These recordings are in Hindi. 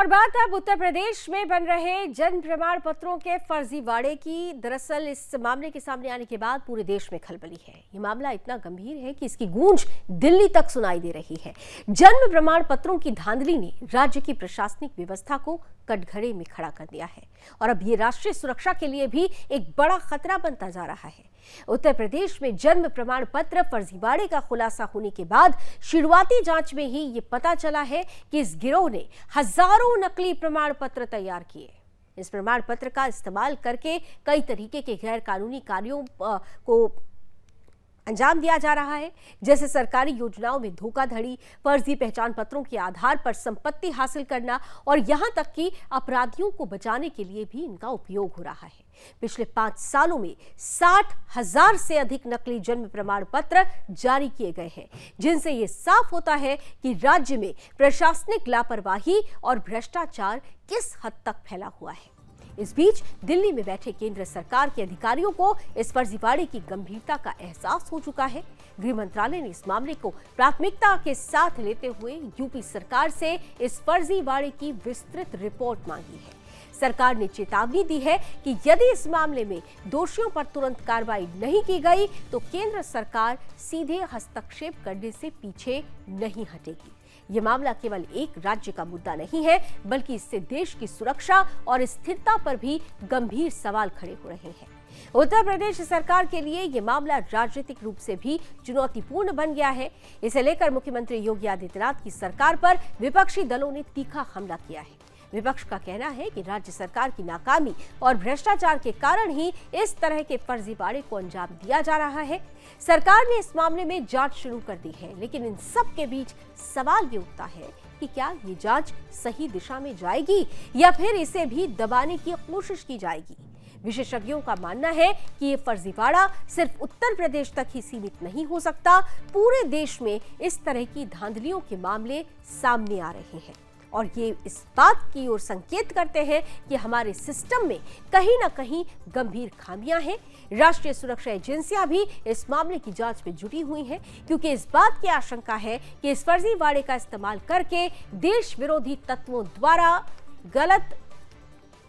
और बात अब उत्तर प्रदेश में बन रहे जन्म प्रमाण पत्रों के फर्जीवाड़े की। दरअसल इस मामले के सामने आने के बाद पूरे देश में खलबली है। ये मामला इतना गंभीर है कि इसकी गूंज दिल्ली तक सुनाई दे रही है। जन्म प्रमाण पत्रों की धांधली ने राज्य की प्रशासनिक व्यवस्था को कटघरे में खड़ा कर दिया है और अब ये राष्ट्रीय सुरक्षा के लिए भी एक बड़ा खतरा बनता जा रहा है। उत्तर प्रदेश में जन्म प्रमाण पत्र फर्जीवाड़े का खुलासा होने के बाद शुरुआती जांच में ही ये पता चला है कि इस गिरोह ने हजारों नकली प्रमाण पत्र तैयार किए। इस प्रमाण पत्र का इस्तेमाल करके कई तरीके के गैर कानूनी कार्यों को अंजाम दिया जा रहा है, जैसे सरकारी योजनाओं में धोखाधड़ी, फर्जी पहचान पत्रों के आधार पर संपत्ति हासिल करना और यहां तक कि अपराधियों को बचाने के लिए भी इनका उपयोग हो रहा है। पिछले 5 सालों में 60,000 से अधिक नकली जन्म प्रमाण पत्र जारी किए गए हैं, जिनसे यह साफ होता है कि राज्य में प्रशासनिक लापरवाही और भ्रष्टाचार किस हद तक फैला हुआ है। इस बीच दिल्ली में बैठे केंद्र सरकार के अधिकारियों को इस फर्जीवाड़े की गंभीरता का एहसास हो चुका है। गृह मंत्रालय ने इस मामले को प्राथमिकता के साथ लेते हुए यूपी सरकार से इस फर्जीवाड़े की विस्तृत रिपोर्ट मांगी है। सरकार ने चेतावनी दी है कि यदि इस मामले में दोषियों पर तुरंत कार्रवाई नहीं की गई तो केंद्र सरकार सीधे हस्तक्षेप करने से पीछे नहीं हटेगी। ये मामला केवल एक राज्य का मुद्दा नहीं है, बल्कि इससे देश की सुरक्षा और स्थिरता पर भी गंभीर सवाल खड़े हो रहे हैं। उत्तर प्रदेश सरकार के लिए यह मामला राजनीतिक रूप से भी चुनौतीपूर्ण बन गया है। इसे लेकर मुख्यमंत्री योगी आदित्यनाथ की सरकार पर विपक्षी दलों ने तीखा हमला किया है। विपक्ष का कहना है कि राज्य सरकार की नाकामी और भ्रष्टाचार के कारण ही इस तरह के फर्जीवाड़े को अंजाम दिया जा रहा है। सरकार ने इस मामले में जांच शुरू कर दी है, लेकिन इन सब के बीच सवाल ये उठता है कि क्या ये जांच सही दिशा में जाएगी या फिर इसे भी दबाने की कोशिश की जाएगी। विशेषज्ञों का मानना है कि ये फर्जीवाड़ा सिर्फ उत्तर प्रदेश तक ही सीमित नहीं हो सकता। पूरे देश में इस तरह की धांधलियों के मामले सामने आ रहे हैं और ये इस बात की ओर संकेत करते हैं कि हमारे सिस्टम में कहीं ना कहीं गंभीर खामियां हैं। राष्ट्रीय सुरक्षा एजेंसियां भी इस मामले की जांच में जुटी हुई हैं, क्योंकि इस बात की आशंका है कि इस फर्जीवाड़े का इस्तेमाल करके देश विरोधी तत्वों द्वारा गलत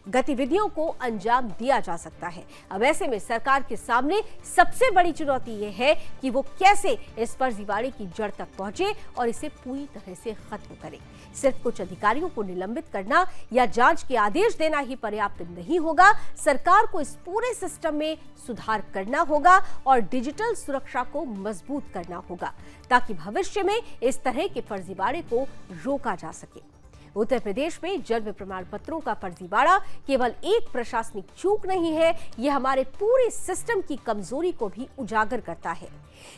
गतिविधियों को अंजाम दिया जा सकता है। अब ऐसे में सरकार के सामने सबसे बड़ी चुनौती यह है कि वो कैसे इस फर्जीवाड़े की जड़ तक पहुंचे और इसे पूरी तरह से खत्म करे। सिर्फ कुछ अधिकारियों को निलंबित करना या जांच के आदेश देना ही पर्याप्त नहीं होगा। सरकार को इस पूरे सिस्टम में सुधार करना होगा और डिजिटल सुरक्षा को मजबूत करना होगा, ताकि भविष्य में इस तरह के फर्जीवाड़े को रोका जा सके। उत्तर प्रदेश में जन्म प्रमाण पत्रों का फर्जीवाड़ा केवल एक प्रशासनिक चूक नहीं है, यह हमारे पूरे सिस्टम की कमजोरी को भी उजागर करता है।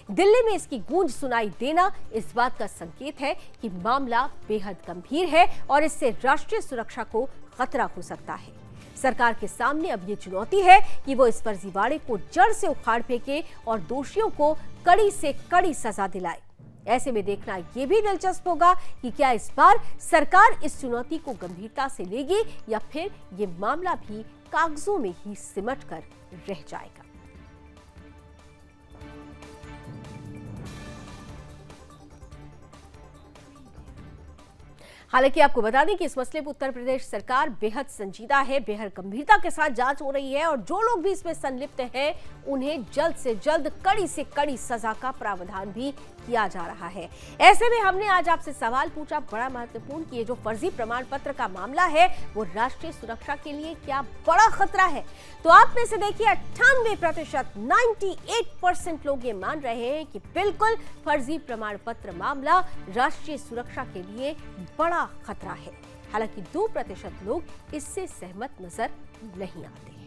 दिल्ली में इसकी गूंज सुनाई देना इस बात का संकेत है कि मामला बेहद गंभीर है और इससे राष्ट्रीय सुरक्षा को खतरा हो सकता है। सरकार के सामने अब ये चुनौती है कि वो इस फर्जीवाड़े को जड़ से उखाड़ फेंके और दोषियों को कड़ी से कड़ी सजा दिलाए। ऐसे में देखना यह भी दिलचस्प होगा कि क्या इस बार सरकार इस चुनौती को गंभीरता से लेगी या फिर ये मामला भी कागजों में ही सिमट कर रह जाएगा। हालांकि आपको बता दें कि इस मसले पर उत्तर प्रदेश सरकार बेहद संजीदा है, बेहद गंभीरता के साथ जांच हो रही है और जो लोग भी इसमें संलिप्त हैं उन्हें जल्द से जल्द कड़ी से कड़ी सजा का प्रावधान भी किया जा रहा है। ऐसे में हमने आज आपसे सवाल पूछा बड़ा महत्वपूर्ण कि ये जो फर्जी प्रमाण पत्र का मामला है वो राष्ट्रीय सुरक्षा के लिए क्या बड़ा खतरा है। तो आप में से देखिए 98% 98% लोग ये मान रहे हैं कि बिल्कुल फर्जी प्रमाण पत्र मामला राष्ट्रीय सुरक्षा के लिए बड़ा खतरा है। हालांकि 2% लोग इससे सहमत नजर नहीं आते हैं।